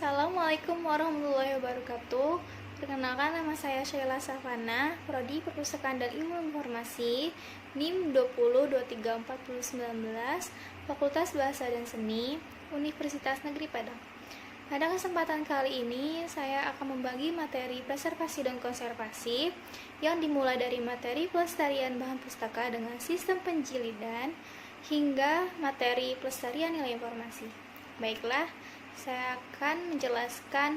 Assalamualaikum warahmatullahi wabarakatuh. Perkenalkan, nama saya Sheila Savana, Prodi Perpustakaan dan Ilmu Informasi, NIM 20234019, Fakultas Bahasa dan Seni, Universitas Negeri Padang. Pada kesempatan kali ini, saya akan membagi materi preservasi dan konservasi yang dimulai dari materi pelestarian bahan pustaka dengan sistem penjilidan hingga materi pelestarian nilai informasi. Baiklah, saya akan menjelaskan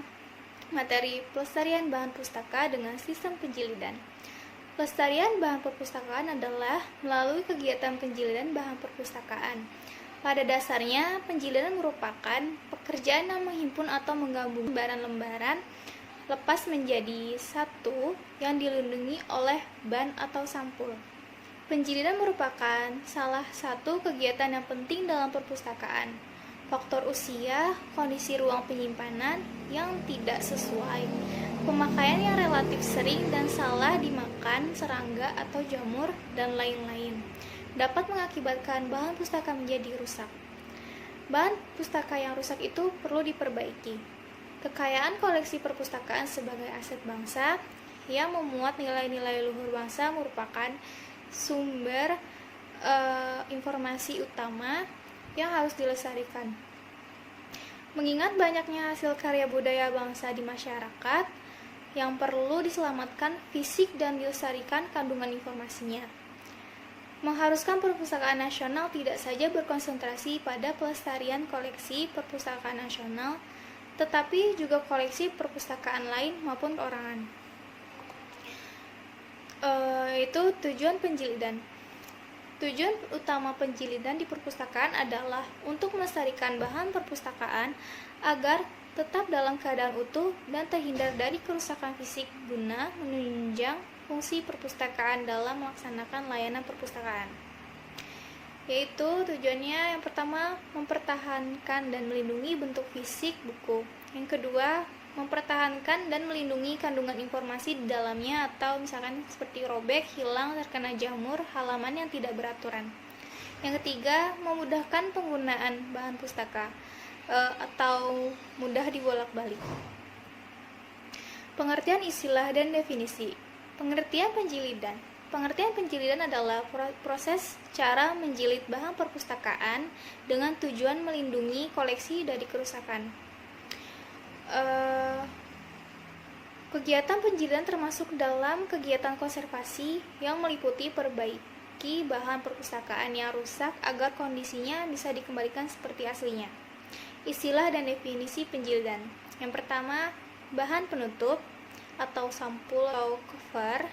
materi pelestarian bahan pustaka dengan sistem penjilidan. Pelestarian bahan perpustakaan adalah melalui kegiatan penjilidan bahan perpustakaan. Pada dasarnya, penjilidan merupakan pekerjaan yang menghimpun atau menggabung lembaran-lembaran lepas menjadi satu yang dilindungi oleh ban atau sampul. Penjilidan merupakan salah satu kegiatan yang penting dalam perpustakaan. Faktor usia, kondisi ruang penyimpanan yang tidak sesuai, pemakaian yang relatif sering dan salah dimakan serangga atau jamur, dan lain-lain, dapat mengakibatkan bahan pustaka menjadi rusak. Bahan pustaka yang rusak itu perlu diperbaiki. Kekayaan koleksi perpustakaan sebagai aset bangsa yang memuat nilai-nilai luhur bangsa merupakan sumber informasi utama yang harus dilestarikan. Mengingat banyaknya hasil karya budaya bangsa di masyarakat yang perlu diselamatkan fisik dan dilestarikan kandungan informasinya. Mengharuskan perpustakaan nasional tidak saja berkonsentrasi pada pelestarian koleksi perpustakaan nasional, tetapi juga koleksi perpustakaan lain maupun perorangan. Itu tujuan penjilidan. Tujuan utama penjilidan di perpustakaan adalah untuk melestarikan bahan perpustakaan agar tetap dalam keadaan utuh dan terhindar dari kerusakan fisik guna menunjang fungsi perpustakaan dalam melaksanakan layanan perpustakaan. Yaitu tujuannya yang pertama, mempertahankan dan melindungi bentuk fisik buku. Yang kedua, mempertahankan dan melindungi kandungan informasi di dalamnya atau misalkan seperti robek, hilang, terkena jamur, halaman yang tidak beraturan. Yang ketiga, memudahkan penggunaan bahan pustaka atau mudah dibolak-balik. Pengertian istilah dan definisi. Pengertian penjilidan. Pengertian penjilidan adalah proses cara menjilid bahan perpustakaan dengan tujuan melindungi koleksi dari kerusakan. Kegiatan penjilidan termasuk dalam kegiatan konservasi yang meliputi perbaiki bahan perpustakaan yang rusak agar kondisinya bisa dikembalikan seperti aslinya. Istilah dan definisi penjilidan. Yang pertama, bahan penutup atau sampul atau cover.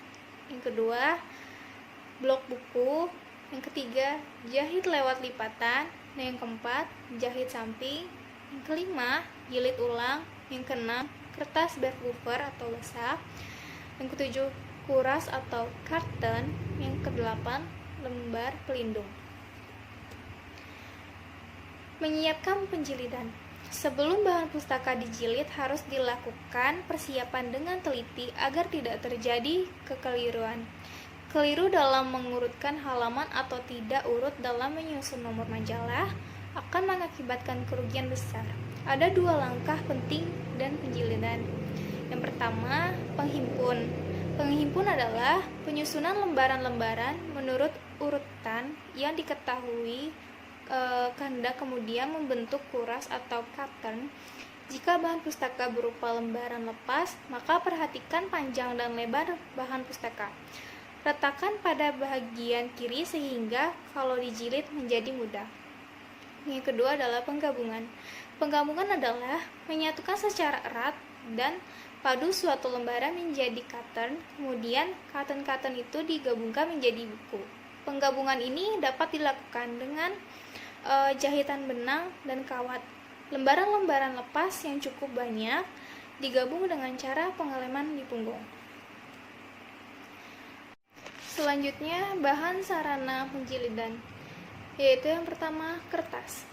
Yang kedua, blok buku. Yang ketiga, jahit lewat lipatan. Dan yang keempat, jahit samping. Yang kelima, jilid ulang. Yang keenam, kertas backcover atau lesak. Yang ketujuh, kuras atau karton. Yang kedelapan, lembar pelindung. Menyiapkan penjilidan. Sebelum bahan pustaka dijilid harus dilakukan persiapan dengan teliti agar tidak terjadi kekeliruan. Keliru dalam mengurutkan halaman atau tidak urut dalam menyusun nomor majalah akan mengakibatkan kerugian besar. Ada dua langkah penting dan penjilidan. Yang pertama, penghimpun. Penghimpun adalah penyusunan lembaran-lembaran menurut urutan yang diketahui kehendak, kemudian membentuk kuras atau pattern. Jika bahan pustaka berupa lembaran lepas, maka perhatikan panjang dan lebar bahan pustaka. Letakkan pada bagian kiri sehingga kalau dijilid menjadi mudah. Yang kedua adalah penggabungan. Penggabungan adalah menyatukan secara erat dan padu suatu lembaran menjadi pattern, kemudian pattern-pattern itu digabungkan menjadi buku. Penggabungan ini dapat dilakukan dengan jahitan benang dan kawat. Lembaran-lembaran lepas yang cukup banyak digabung dengan cara pengeleman di punggung. Selanjutnya, bahan sarana penjilidan, yaitu yang pertama, kertas.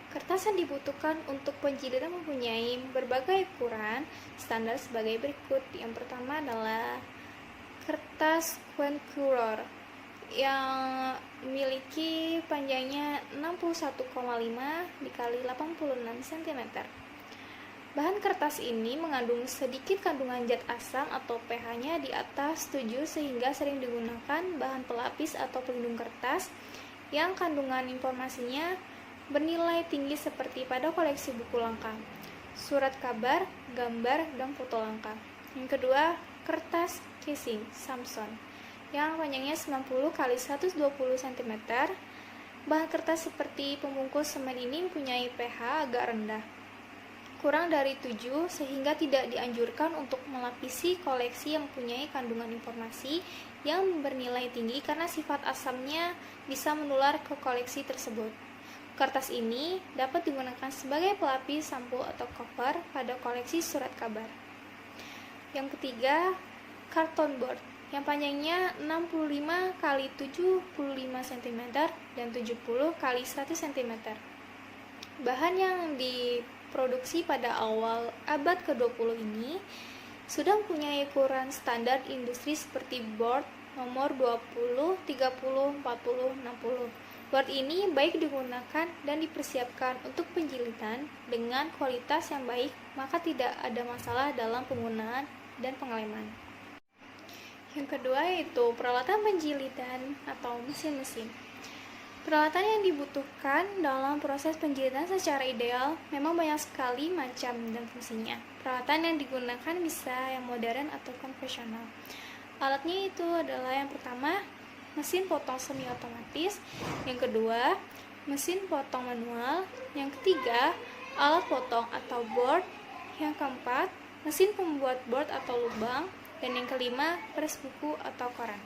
Kertas yang dibutuhkan untuk penjilidan mempunyai berbagai ukuran standar sebagai berikut. Yang pertama adalah kertas quenchuror yang memiliki panjangnya 61,5 dikali 86 cm. Bahan kertas ini mengandung sedikit kandungan zat asam atau pH-nya di atas 7 sehingga sering digunakan bahan pelapis atau pelindung kertas yang kandungan informasinya bernilai tinggi seperti pada koleksi buku langka, surat kabar, gambar, dan foto langka. Yang kedua, kertas casing Samson yang panjangnya 90 x 120 cm. Bahan kertas seperti pembungkus semen ini mempunyai pH agak rendah, kurang dari 7, sehingga tidak dianjurkan untuk melapisi koleksi yang mempunyai kandungan informasi yang bernilai tinggi karena sifat asamnya bisa menular ke koleksi tersebut. Kertas ini dapat digunakan sebagai pelapis, sampul, atau cover pada koleksi surat kabar. Yang ketiga, karton board yang panjangnya 65 x 75 cm dan 70 x 100 cm. Bahan yang diproduksi pada awal abad ke-20 ini sudah mempunyai ukuran standar industri seperti board nomor 20, 30, 40, 60. Board ini baik digunakan dan dipersiapkan untuk penjilitan dengan kualitas yang baik, maka tidak ada masalah dalam penggunaan dan pengeleman. Yang kedua yaitu peralatan penjilitan atau mesin-mesin. Peralatan yang dibutuhkan dalam proses penjilitan secara ideal memang banyak sekali macam dan fungsinya. Peralatan yang digunakan bisa yang modern atau konvensional. Alatnya itu adalah yang pertama, mesin potong semi otomatis, yang kedua, mesin potong manual, yang ketiga, alat potong atau board, yang keempat, mesin pembuat board atau lubang, dan yang kelima, pres buku atau koran.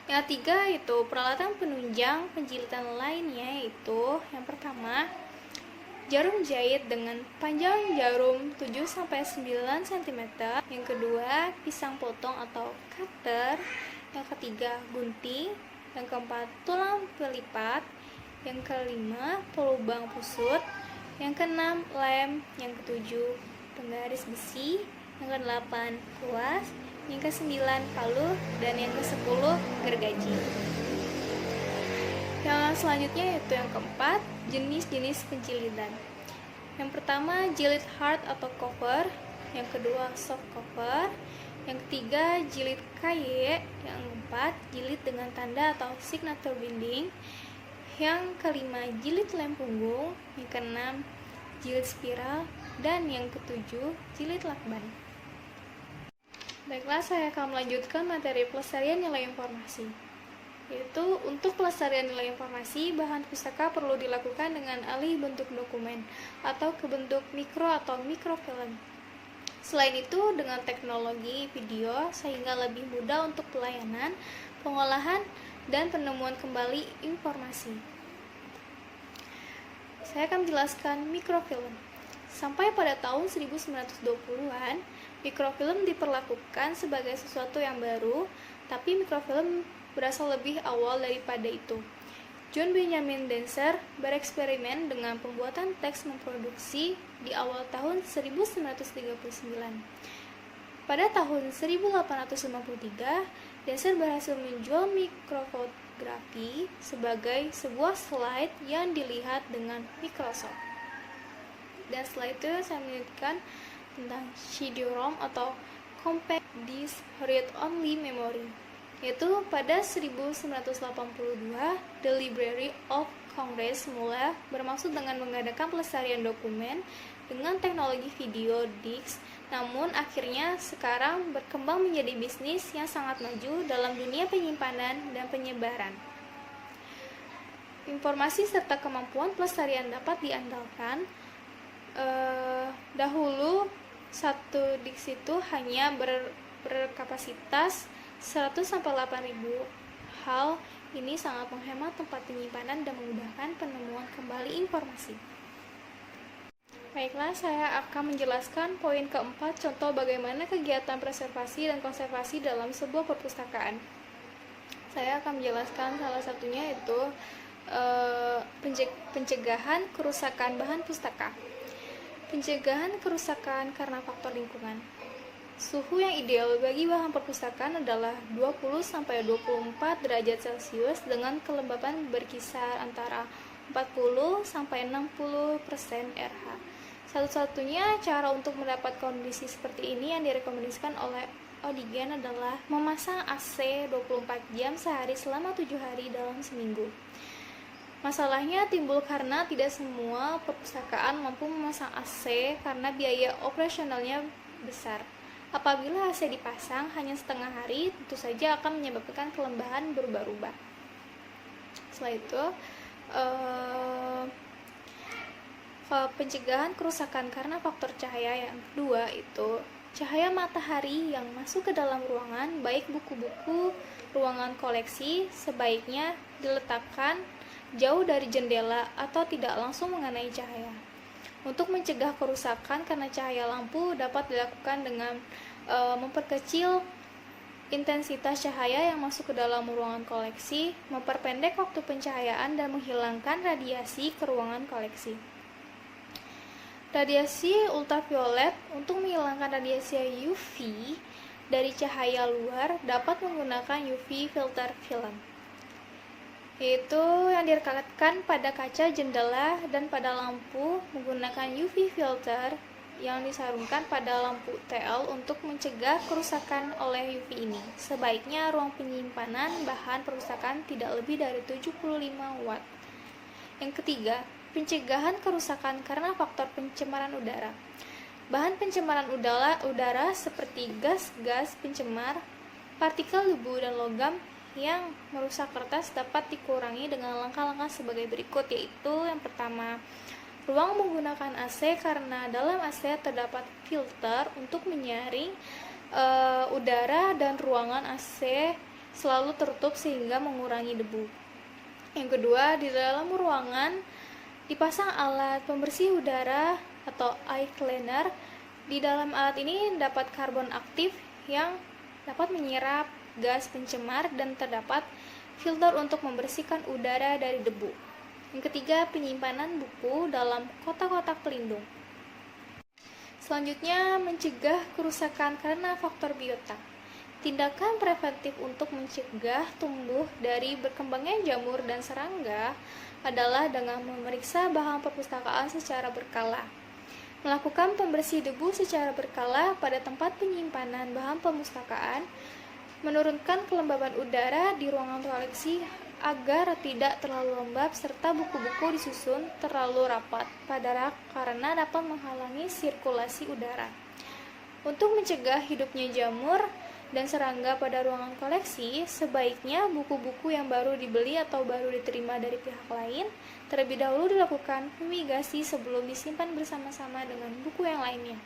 Yang ketiga itu peralatan penunjang penjilitan lainnya, yaitu yang pertama, jarum jahit dengan panjang jarum 7-9 cm. Yang kedua, pisang potong atau cutter. Yang ketiga, gunting. Yang keempat, tulang pelipat. Yang kelima, pelubang pusut. Yang keenam, lem. Yang ketujuh, penggaris besi. Yang kedelapan, kuas. Yang ke-9, palu. Dan yang ke-10, gergaji. Yang selanjutnya yaitu yang keempat, jenis-jenis penjilitan. Yang pertama, jilid hard atau cover. Yang kedua, soft cover. Yang ketiga, jilid kaye. Yang keempat, jilid dengan tanda atau signature binding. Yang kelima, jilid lem punggung. Yang keenam, jilid spiral. Dan yang ketujuh, jilid lakban. Baiklah, saya akan melanjutkan materi pelestarian nilai informasi. Yaitu untuk pelestarian nilai informasi, bahan pustaka perlu dilakukan dengan alih bentuk dokumen atau ke bentuk mikro atau mikrofilm. Selain itu, dengan teknologi video sehingga lebih mudah untuk pelayanan, pengolahan, dan penemuan kembali informasi. Saya akan menjelaskan mikrofilm. Sampai pada tahun 1920-an, mikrofilm diperlakukan sebagai sesuatu yang baru, tapi mikrofilm berasal lebih awal daripada itu. John Benjamin Dancer bereksperimen dengan pembuatan teks memproduksi di awal tahun 1939. Pada tahun 1853, Dancer berhasil menjual mikrofotografi sebagai sebuah slide yang dilihat dengan mikroskop. Dan setelah itu saya menyebutkan tentang CD-ROM atau Compact Disc Read Only Memory, yaitu pada 1982 The Library of Congress mulai bermaksud dengan mengadakan pelestarian dokumen dengan teknologi video disc, namun akhirnya sekarang berkembang menjadi bisnis yang sangat maju dalam dunia penyimpanan dan penyebaran. Informasi serta kemampuan pelestarian dapat diandalkan. Dahulu satu disc itu hanya berkapasitas 100-8.000. Hal ini sangat menghemat tempat penyimpanan dan memudahkan penemuan kembali informasi. Baiklah, saya akan menjelaskan poin keempat, contoh bagaimana kegiatan preservasi dan konservasi dalam sebuah perpustakaan. Saya akan menjelaskan salah satunya yaitu pencegahan kerusakan bahan pustaka. Pencegahan kerusakan karena faktor lingkungan. Suhu yang ideal bagi bahan perpustakaan adalah 20-24 derajat Celcius dengan kelembapan berkisar antara 40-60% RH. Satu-satunya cara untuk mendapat kondisi seperti ini yang direkomendasikan oleh Odigen adalah memasang AC 24 jam sehari selama 7 hari dalam seminggu. Masalahnya timbul karena tidak semua perpustakaan mampu memasang AC karena biaya operasionalnya besar. Apabila AC dipasang hanya setengah hari, tentu saja akan menyebabkan kelembahan berubah-ubah. Setelah itu, pencegahan kerusakan karena faktor cahaya yang kedua itu cahaya matahari yang masuk ke dalam ruangan, baik buku-buku, ruangan koleksi, sebaiknya diletakkan jauh dari jendela atau tidak langsung mengenai cahaya. Untuk mencegah kerusakan karena cahaya lampu dapat dilakukan dengan memperkecil intensitas cahaya yang masuk ke dalam ruangan koleksi, memperpendek waktu pencahayaan, dan menghilangkan radiasi ke ruangan koleksi. Radiasi ultraviolet untuk menghilangkan radiasi UV dari cahaya luar dapat menggunakan UV filter film, yaitu yang direkatkan pada kaca jendela dan pada lampu menggunakan UV filter yang disarungkan pada lampu TL untuk mencegah kerusakan oleh UV ini. Sebaiknya ruang penyimpanan bahan perpustakaan tidak lebih dari 75 watt. Yang ketiga, pencegahan kerusakan karena faktor pencemaran udara. Bahan pencemaran udara seperti gas-gas pencemar, partikel debu dan logam yang merusak kertas dapat dikurangi dengan langkah-langkah sebagai berikut, yaitu yang pertama, ruang menggunakan AC karena dalam AC terdapat filter untuk menyaring udara dan ruangan AC selalu tertutup sehingga mengurangi debu. Yang kedua, di dalam ruangan dipasang alat pembersih udara atau air cleaner. Di dalam alat ini dapat karbon aktif yang dapat menyerap gas pencemar dan terdapat filter untuk membersihkan udara dari debu. Yang ketiga, penyimpanan buku dalam kotak-kotak pelindung. Selanjutnya, mencegah kerusakan karena faktor biota. Tindakan preventif untuk mencegah tumbuh dari berkembangnya jamur dan serangga adalah dengan memeriksa bahan perpustakaan secara berkala, melakukan pembersih debu secara berkala pada tempat penyimpanan bahan perpustakaan, menurunkan kelembaban udara di ruangan koleksi agar tidak terlalu lembab, serta buku-buku disusun terlalu rapat pada rak karena dapat menghalangi sirkulasi udara. Untuk mencegah hidupnya jamur dan serangga pada ruangan koleksi, sebaiknya buku-buku yang baru dibeli atau baru diterima dari pihak lain terlebih dahulu dilakukan fumigasi sebelum disimpan bersama-sama dengan buku yang lainnya.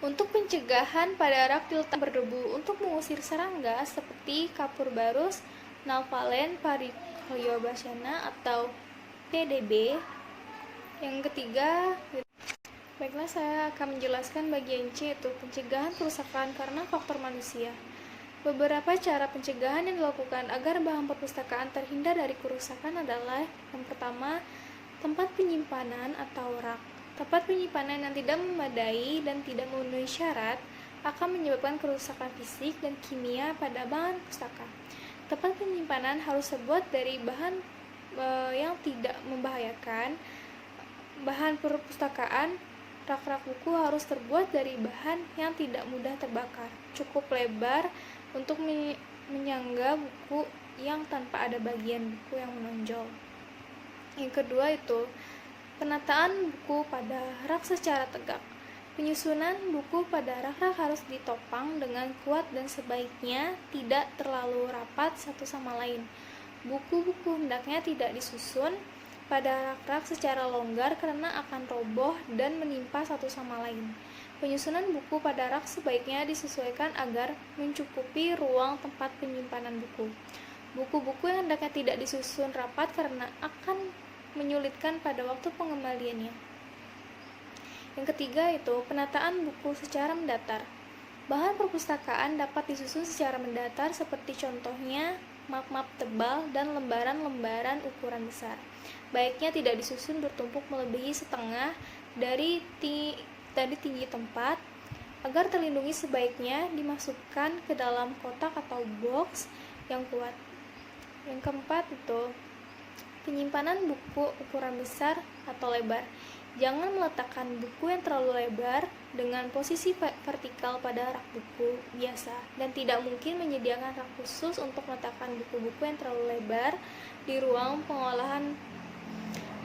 Untuk pencegahan pada rak tilta berdebu untuk mengusir serangga seperti kapur barus, Nalvalen paricoleobasana atau PDB. Yang ketiga, baiklah, saya akan menjelaskan bagian C, yaitu pencegahan kerusakan karena faktor manusia. Beberapa cara pencegahan yang dilakukan agar bahan perpustakaan terhindar dari kerusakan adalah: yang pertama, tempat penyimpanan atau rak. Tempat penyimpanan yang tidak memadai dan tidak memenuhi syarat akan menyebabkan kerusakan fisik dan kimia pada bahan pustaka. Tempat penyimpanan harus terbuat dari bahan yang tidak membahayakan. Bahan perpustakaan, rak-rak buku harus terbuat dari bahan yang tidak mudah terbakar, cukup lebar untuk menyangga buku yang tanpa ada bagian buku yang menonjol. Yang kedua itu penataan buku pada rak secara tegak. Penyusunan buku pada rak-rak harus ditopang dengan kuat dan sebaiknya tidak terlalu rapat satu sama lain. Buku-buku hendaknya tidak disusun pada rak-rak secara longgar karena akan roboh dan menimpa satu sama lain. Penyusunan buku pada rak sebaiknya disesuaikan agar mencukupi ruang tempat penyimpanan buku. Buku-buku yang hendaknya tidak disusun rapat karena akan menyulitkan pada waktu pengembaliannya. Yang ketiga itu penataan buku secara mendatar. Bahan perpustakaan dapat disusun secara mendatar seperti contohnya map-map tebal dan lembaran-lembaran ukuran besar. Baiknya tidak disusun bertumpuk melebihi setengah dari tinggi tempat. Agar terlindungi, sebaiknya dimasukkan ke dalam kotak atau box yang kuat. Yang keempat itu penyimpanan buku ukuran besar atau lebar. Jangan meletakkan buku yang terlalu lebar dengan posisi vertikal pada rak buku biasa, dan tidak mungkin menyediakan rak khusus untuk meletakkan buku-buku yang terlalu lebar di ruang pengolahan.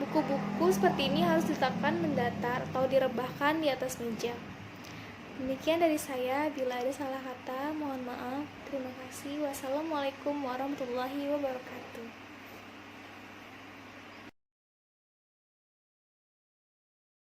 Buku-buku seperti ini harus diletakkan mendatar atau direbahkan di atas meja. Demikian dari saya, bila ada salah kata, mohon maaf. Terima kasih. Wassalamualaikum warahmatullahi wabarakatuh.